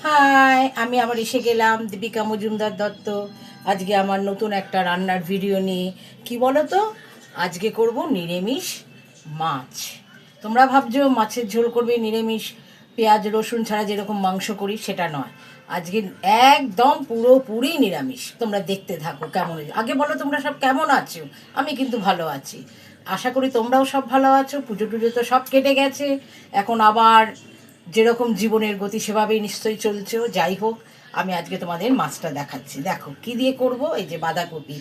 High, আমি আবার এসে গেলাম দীপিকা মজুমদার দত্ত। আজকে আমার নতুন একটা রান্নার ভিডিও নিয়ে। কি বলো তো, আজকে করব নিরামিষ মাছ। তোমরা ভাবছো মাছের ঝোল করবে নিরামিষ, পেঁয়াজ রসুন ছাড়া যেরকম মাংস করি সেটা নয়। আজকে একদম পুরোপুরি নিরামিষ। তোমরা দেখতে থাকো কেমন। আগে বলো তোমরা সব কেমন আছো? আমি কিন্তু ভালো আছি, আশা করি তোমরাও সব ভালো আছো। পুজো টুজো তো সব কেটে গেছে, এখন আবার যেরকম জীবনের গতি সেভাবেই নিশ্চয়ই চলছে। যাই হোক, আমি আজকে তোমাদের মাছটা দেখাচ্ছি। দেখো কি দিয়ে করব। এই যে বাঁধাকপি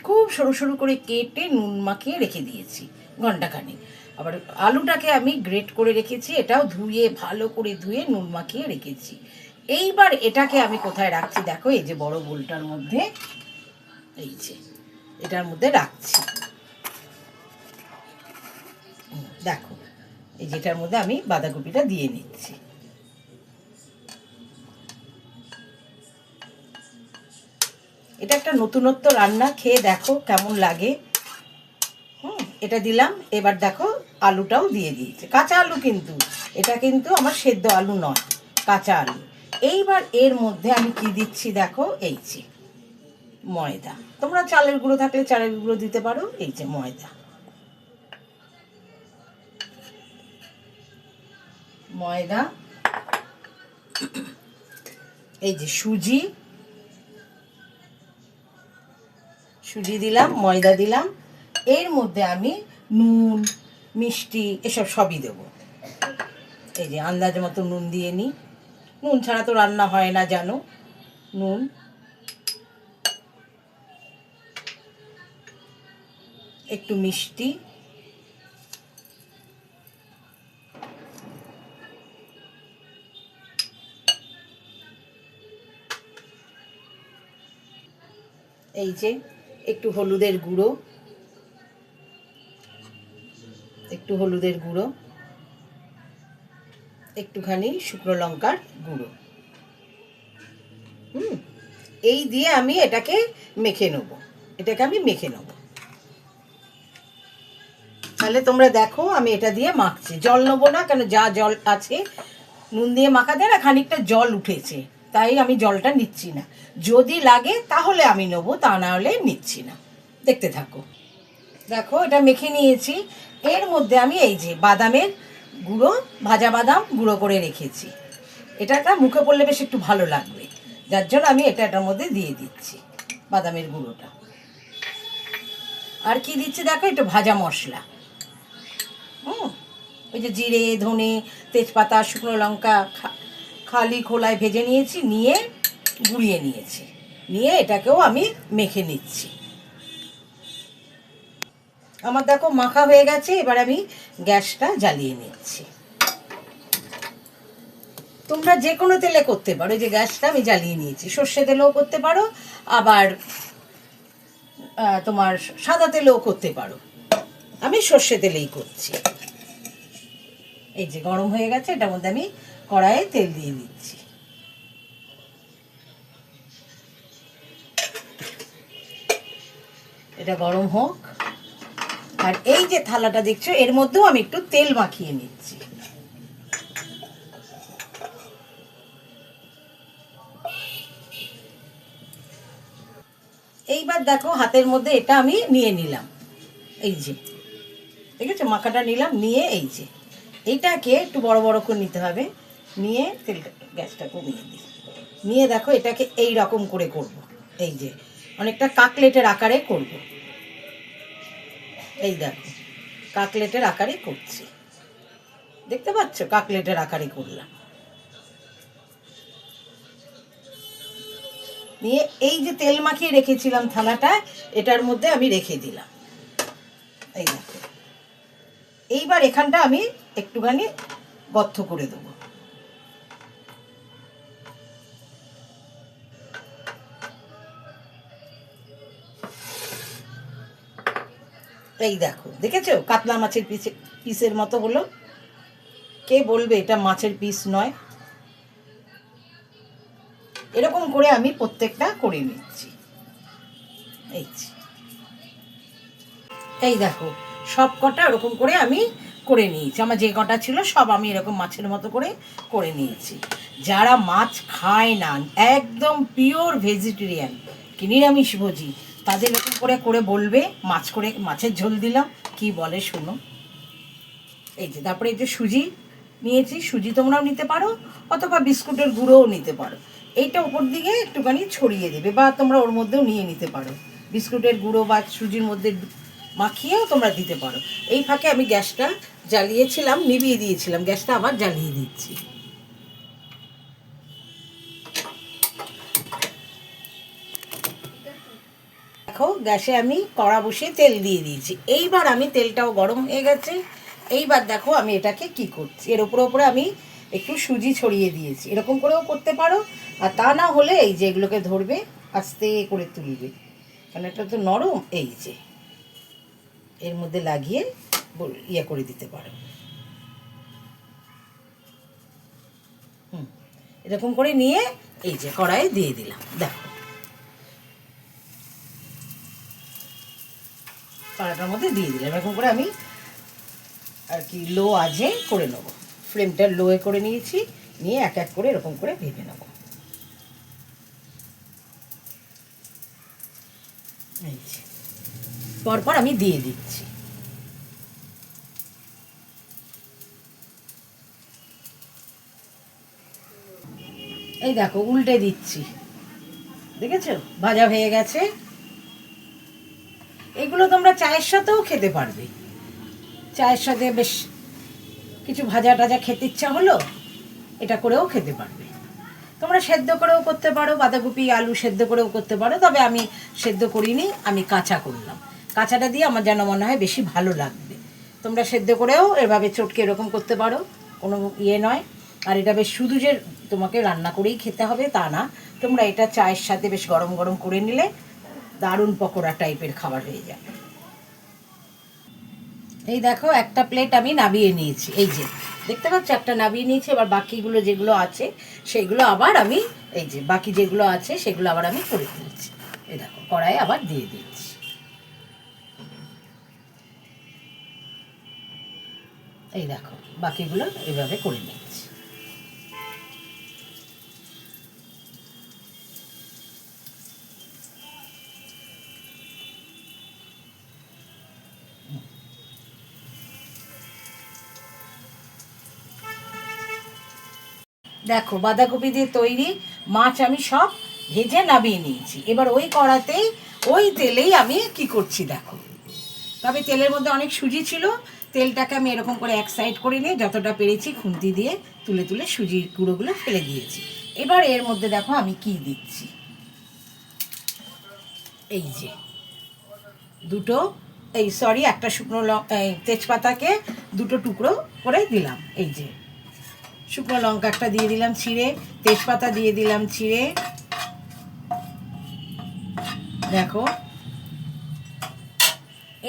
খুব সরু সরু করে কেটে নুন মাখিয়ে রেখে দিয়েছি ঘন্টাখানেক। আবার আলুটাকে আমি গ্রেট করে রেখেছি, এটাও ধুয়ে ভালো করে ধুয়ে নুন মাখিয়ে রেখেছি। এইবার এটাকে আমি কোথায় রাখছি দেখো, এই যে বড় বোলটার মধ্যে, এই যে এটার মধ্যে রাখছি। দেখো এই যেটার মধ্যে আমি বাঁধাকপিটা দিয়ে নিচ্ছি। এটা একটা নতুনত্ব রান্না, খেয়ে দেখো কেমন লাগে। এটা দিলাম। এবার দেখো আলুটাও দিয়ে দিয়েছে, কাঁচা আলু কিন্তু, এটা কিন্তু আমার সেদ্ধ আলু নয়, কাঁচা আলু। এইবার এর মধ্যে আমি কি দিচ্ছি দেখো, এই যে ময়দা। তোমরা চালের গুঁড়ো থাকলে চালের গুঁড়ো দিতে পারো। এই যে ময়দা, ময়দা, এই যে সুজি, সুজি দিলাম, ময়দা দিলাম। এর মধ্যে আমি নুন মিষ্টি এসব সবই দেবো। এই যে আন্দাজ মতো নুন দিয়ে নিই, নুন ছাড়া তো রান্না হয় না জানো। নুন, একটু মিষ্টি, এই যে একটু হলুদের গুঁড়ো, একটু হলুদের গুঁড়ো, একটুখানি শুকনো লঙ্কার গুঁড়ো। এই দিয়ে আমি এটাকে মেখে নেব। এটাকে আমি মেখে নেব। তাহলে তোমরা দেখো আমি এটা দিয়ে মাখছি। জল নেবো না, কেন যা জল আছে নুন দিয়ে মাখাতে না খানিকটা জল উঠেছে, তাই আমি জলটা নিচ্ছি না। যদি লাগে তাহলে আমি নেবো, তা না হলে নিচ্ছি না। দেখতে থাকো। দেখো এটা মেখে নিয়েছি। এর মধ্যে আমি এই যে বাদামের গুঁড়ো, ভাজা বাদাম গুঁড়ো করে রেখেছি। এটাটা মুখে পড়লে বেশ একটু ভালো লাগবে, যার জন্য আমি এটার মধ্যে দিয়ে দিচ্ছি বাদামের গুঁড়োটা। আর কি দিচ্ছি দেখো, একটু ভাজা মশলা। ওই যে জিরে ধনে তেজপাতা শুকনো লঙ্কা খালি খোলায় ভেজে নিয়েছি, নিয়ে গুঁড়িয়ে নিয়েছি, নিয়ে এটাকেও আমি মেখে নিচ্ছি। আমার দেখো মাখা হয়ে গেছে। এবার আমি গ্যাসটা জ্বালিয়ে নিচ্ছি। তোমরা যে কোনো তেলে করতে পারো। যে গ্যাসটা আমি জ্বালিয়ে নিয়েছি, সর্ষে তেলেও করতে পারো, আবার তোমার সাদা তেলেও করতে পারো। আমি সর্ষে তেলেই করছি। এই যে গরম হয়ে গেছে, এটার মধ্যে আমি কড়াইয়ে তেল দিয়ে দিচ্ছি। এটা গরম হোক। আর এই যে থালাটা দেখছো, এর মধ্যেও আমি একটু তেল মাখিয়ে নিচ্ছি। এইবার দেখো হাতের মধ্যে এটা আমি নিয়ে নিলাম। এই যে দেখেছো মাখাটা নিলাম, নিয়ে এই যে এইটাকে একটু বড় বড় করে নিতে হবে। নিয়ে তেলটা গ্যাসটা কমিয়ে দিই, নিয়ে দেখো এটাকে এই রকম করে করব। এই যে অনেকটা কাকলেটের আকারে করব। এই দেখো কাকলেটের আকারে করছি, দেখতে পাচ্ছ? কাকলেটের আকারে করলাম। নিয়ে এই যে তেল মাখিয়ে রেখেছিলাম থালাটা, এটার মধ্যে আমি রেখে দিলাম। এই দেখো এইবার এখানটা আমি একটুখানি গর্ত করে দেবো। এই দেখো, দেখেছো কাতলা মাছের পিসের মতো হলো। কে বলবে এটা মাছের পিস নয়? এরকম করে আমি প্রত্যেকটা করে নিচ্ছি। এই দেখো সব কটা ওরকম করে আমি করে নিয়েছি। আমার যে কটা ছিল সব আমি এরকম মাছের মতো করে করে নিয়েছি। যারা মাছ খায় না, একদম পিওর ভেজিটেরিয়ান কি নিরামিষভোজী, তাদের এরকম করে করে বলবে মাছের ঝোল দিলাম, কি বলে শোনো। এই যে তারপরে এই যে সুজি নিয়েছি, সুজি তোমরাও নিতে পারো অথবা বিস্কুটের গুঁড়োও নিতে পারো। এইটা উপর দিকে একটুখানি ছড়িয়ে দেবে, বা তোমরা ওর মধ্যেও নিয়ে নিতে পারো, বিস্কুটের গুঁড়ো বা সুজির মধ্যে মাখিয়েও তোমরা দিতে পারো। এই ফাঁকে আমি গ্যাসটা জ্বালিয়েছিলাম, নিভিয়ে দিয়েছিলাম, গ্যাসটা আবার জ্বালিয়ে দিচ্ছি। দেখো গ্যাসে আমি কড়া বসিয়ে তেল দিয়ে দিয়েছি। এইবার আমি তেলটাও গরম হয়ে গেছে। এইবার দেখো আমি এটাকে কি করছি, এর উপরে আমি একটু সুজি ছড়িয়ে দিয়েছি। এরকম করেও করতে পারো, আর তা না হলে এই যে এগুলোকে ধরবে, আস্তে করে তুলবে, কারণ এটা তো নরম। এই যে এর মধ্যে লাগিয়ে ইয়ে করে দিতে পারো। এরকম করে নিয়ে এই যে কড়াইয়ে দিয়ে দিলাম। দেখো কড়াটার মধ্যে দিয়ে দিলাম। এরকম করে আমি আর কি লো আঁচে করে নেবো, ফ্লেমটা লোয়ে করে নিয়েছি, নিয়ে এক এক করে এরকম করে ভেজে নেব। এই যে পরপর আমি দিয়ে দিচ্ছি। এই দেখো উল্টে দিচ্ছি, দেখেছো ভাজা হয়ে গেছে। এগুলো তোমরা চায়ের সাথেও খেতে পারবে। চায়ের সাথে বেশ কিছু ভাজা টাজা খেতে ইচ্ছা হলো, এটা করেও খেতে পারবে। তোমরা সেদ্ধ করেও করতে পারো, বাঁধাকপি আলু সেদ্ধ করেও করতে পারো, তবে আমি সেদ্ধ করিনি, আমি কাঁচা করলাম। কাঁচাটা দিয়ে আমার যেন মনে হয় বেশি ভালো লাগবে। তোমরা সেদ্ধ করেও এভাবে চটকে এরকম করতে পারো, কোনো ইয়ে নয়। আর এটা বেশ শুধু যে তোমাকে রান্না করেই খেতে হবে তা না, তোমরা এটা চায়ের সাথে বেশ গরম গরম করে নিলে দারুণ পকোড়া টাইপের খাবার হয়ে যাবে। এই দেখো একটা প্লেট আমি নামিয়ে নিয়েছি, এই যে দেখতে পাচ্ছ একটা নামিয়ে নিয়েছি। এবার বাকিগুলো যেগুলো আছে সেগুলো আবার আমি এই যে বাকি যেগুলো আছে সেগুলো আবার আমি করে দিচ্ছি। এই দেখো কড়াইয়ে আবার দিয়ে দিচ্ছি। এই দেখো বাকিগুলো এইভাবে করে নিচ্ছি। দেখো বাঁধাকপি দিয়ে তৈরি মাছ আমি সব ভেজে নামিয়ে নিয়েছি। এবার ওই কড়াতেই ওই তেলেই আমি কি করছি দেখো। তবে তেলের মধ্যে অনেক সুজি ছিল, তেলটাকে আমি এরকম করে এক সাইড করে নিয়ে যতটা পেরেছি খুন্তি দিয়ে তুলে তুলে সুজির গুঁড়োগুলো ফেলে দিয়েছি। এবার এর মধ্যে দেখো আমি কি দিচ্ছি, এই যে একটা শুকনো তেজপাতাকে দুটো টুকরো করে দিলাম। এই যে শুকনো লঙ্কা একটা দিয়ে দিলাম ছিঁড়ে, তেজপাতা দিয়ে দিলাম ছিঁড়ে। দেখো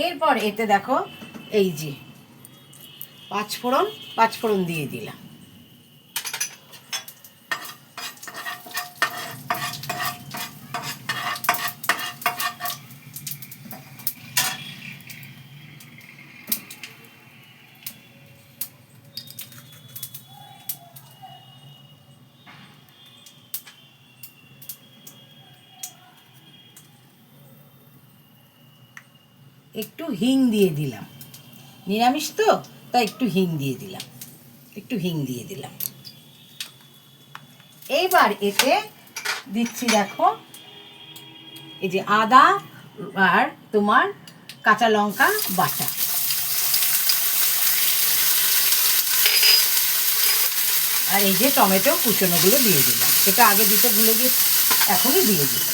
এরপর এতে দেখো এই যে পাঁচফোড়ন দিয়ে দিলাম। একটু হিং দিয়ে দিলাম, নিরামিষ তো তাই একটু হিং দিয়ে দিলাম। এইবার এতে দিচ্ছি দেখো এই যে আদা আর তোমার কাঁচা লঙ্কা বাটা, আর এই যে টমেটো কুচনোগুলো দিয়ে দিলাম। এটা আগে দিতে ভুলে গেছি, এখনই দিয়ে দিচ্ছি।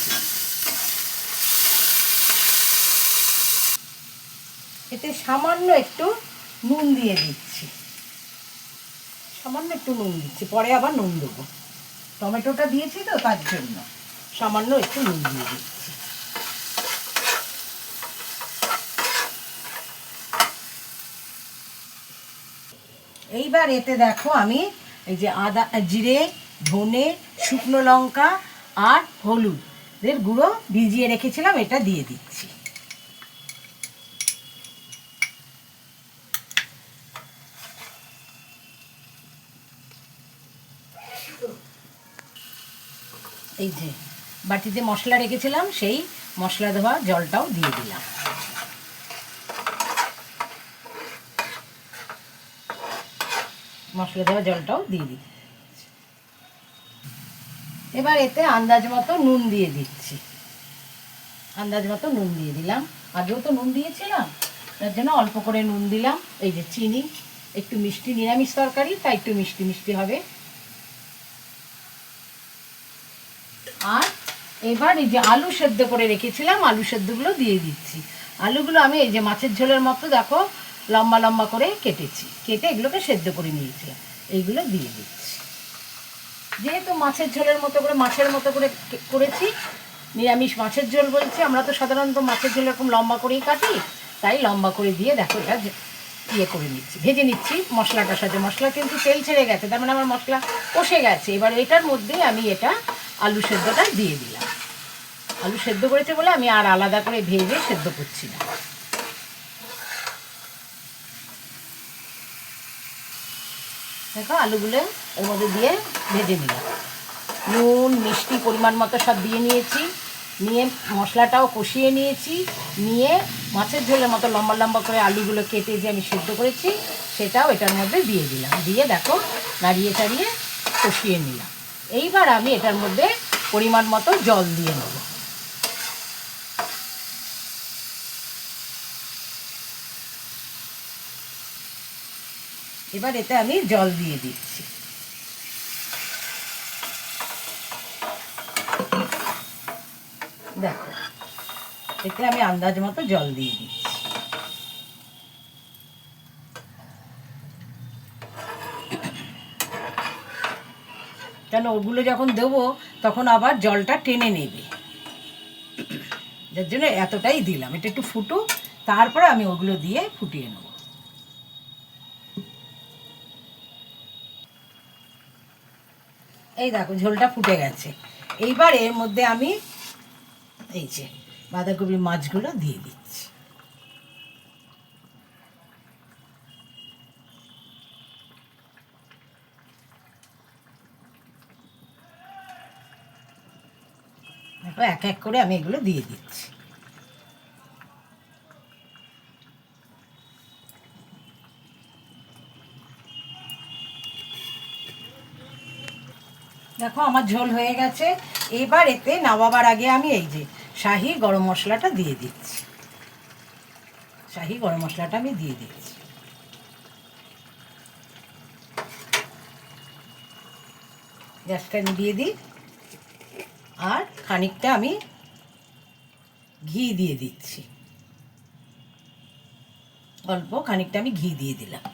এতে সামান্য একটু নুন দিয়ে দিচ্ছি, পরে আবার নুন দেবো। টমেটোটা দিয়েছি তো তার জন্য সামান্য একটু নুন দিয়ে দিচ্ছি। এইবার এতে দেখো আমি এই যে আদা জিরে ধনে শুকনো লঙ্কা আর হলুদের গুঁড়ো ভিজিয়ে রেখেছিলাম, এটা দিয়ে দিচ্ছি। এই যে বাটিতে মশলা রেখেছিলাম, সেই মশলা দেওয়া জলটাও দিয়ে দিলাম। মশলা দেওয়া জলটাও দিয়ে দিই। এবার এতে আন্দাজ মতো নুন দিয়ে দিচ্ছি। আন্দাজ মতো নুন দিয়ে দিলাম, আগেও তো নুন দিয়েছিলাম, তার জন্য অল্প করে নুন দিলাম। এই যে চিনি, একটু মিষ্টি, নিরামিষ তরকারি তাই একটু মিষ্টি মিষ্টি হবে। আর এবার এই যে আলু সেদ্ধ করে রেখেছিলাম, আলু সেদ্ধগুলো দিয়ে দিচ্ছি। আলুগুলো আমি এই যে মাছের ঝোলের মতো দেখো লম্বা লম্বা করে কেটেছি, কেটে এগুলোকে সেদ্ধ করে নিয়েছিলাম, এইগুলো দিয়ে দিচ্ছি। যেহেতু মাছের ঝোলের মতো করে, মাছের মতো করে করেছি, নিরামিষ মাছের ঝোল বলছি, আমরা তো সাধারণত মাছের ঝোল এরকম লম্বা করেই কাটি, তাই লম্বা করে দিয়ে দেখো এটা ইয়ে করে নিচ্ছি, ভেজে নিচ্ছি মশলাটার সাথে। মশলা কিন্তু তেল ছেড়ে গেছে, তার মানে আমার মশলা কষে গেছে। এবার এটার মধ্যেই আমি এটা আলু সেদ্ধটা দিয়ে দিলাম। আলু সেদ্ধ করেছে বলে আমি আর আলাদা করে ভেজে সেদ্ধ করছি না। দেখো আলুগুলো এর মধ্যে দিয়ে ভেজে নিলাম। নুন মিষ্টি পরিমাণ মতো সব দিয়ে নিয়েছি, নিয়ে মশলাটাও কষিয়ে নিয়েছি, নিয়ে মাছের ঝোলের মতো লম্বা লম্বা করে আলুগুলো কেটে যে আমি সেদ্ধ করেছি সেটাও এটার মধ্যে দিয়ে দিলাম। দিয়ে দেখো নাড়িয়ে চাড়িয়ে কষিয়ে নিলাম। এইবার আমি এটার মধ্যে পরিমাণ মতো জল দিয়ে নেব। এবার এতে আমি জল দিয়ে দিচ্ছি। দেখো এতে আমি আন্দাজ মতো জল দিয়ে দিচ্ছি। কেন ওগুলো যখন দেবো তখন আবার জলটা টেনে নেবে, যার জন্য এতটাই দিলাম। এটা একটু ফুটুক, তারপরে আমি ওগুলো দিয়ে ফুটিয়ে নেব। এই দেখো ঝোলটা ফুটে গেছে। এইবার এর মধ্যে আমি এই যে বাঁধাকপি মাছগুলো দিয়ে দিচ্ছি। দেখো এক এক করে আমি এগুলো দিয়ে দিচ্ছি। দেখো আমার ঝোল হয়ে গেছে। এবার এতে নামাবার আগে আমি এই যে শাহি গরম মশলাটা দিয়ে দিচ্ছি। শাহি গরম মশলাটা আমি দিয়ে দিচ্ছি। গ্যাসটা নিভিয়ে দিই। আর খানিকটা আমি ঘি দিয়ে দিচ্ছি, অল্প খানিকটা আমি ঘি দিয়ে দিলাম।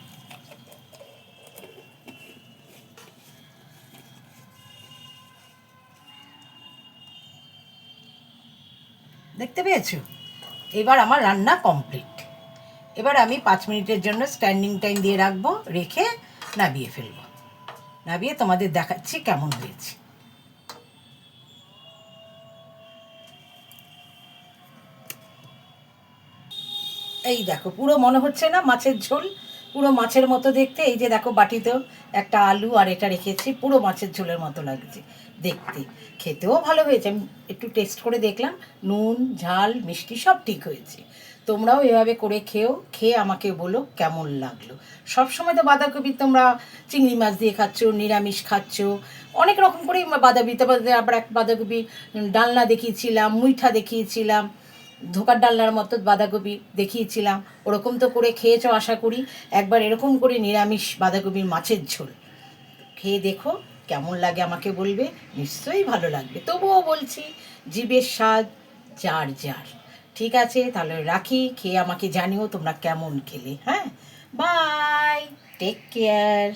দেখতে পেয়েছো? এবার আমার রান্না কমপ্লিট। এবার আমি 5 মিনিটের জন্য স্ট্যান্ডিং টাইম দিয়ে রাখবো, রেখে নাবিয়ে ফেলবো। নাবিয়ে তোমাদের দেখাচ্ছি কেমন হয়েছে। এই দেখো পুরো মনে হচ্ছে না মাছের ঝোল, পুরো মাছের মতো দেখতে। এই যে দেখো বাটিতেও একটা আলু আর এটা রেখেছি, পুরো মাছের ঝোলের মতো লাগছে দেখতে। খেতেও ভালো হয়েছে, আমি একটু টেস্ট করে দেখলাম, নুন ঝাল মিষ্টি সব ঠিক হয়েছে। তোমরাও এভাবে করে খেয়ে আমাকে বলো কেমন লাগলো। সবসময় তো বাঁধাকপি তোমরা চিংড়ি মাছ দিয়ে খাচ্ছ, নিরামিষ খাচ্ছ, অনেক রকম করেই বাঁধাকপিতে আবার এক বাঁধাকপি ডালনা দেখিয়েছিলাম, মুইঠা দেখিয়েছিলাম, ধোকার ডালনার মতো বাঁধাকপি দেখিয়েছিলাম। ওরকম তো করে খেয়েছো আশা করি। একবার এরকম করে নিরামিষ বাঁধাকপির মাছের ঝোল খেয়ে দেখো, কেমন লাগে আমাকে বলবে, নিশ্চয়ই ভালো লাগবে। তবুও বলছি জিভের স্বাদ যার যার। ঠিক আছে তাহলে রাখি, খেয়ে আমাকে জানিও তোমরা কেমন খেলে। হ্যাঁ, বাই, টেক কেয়ার।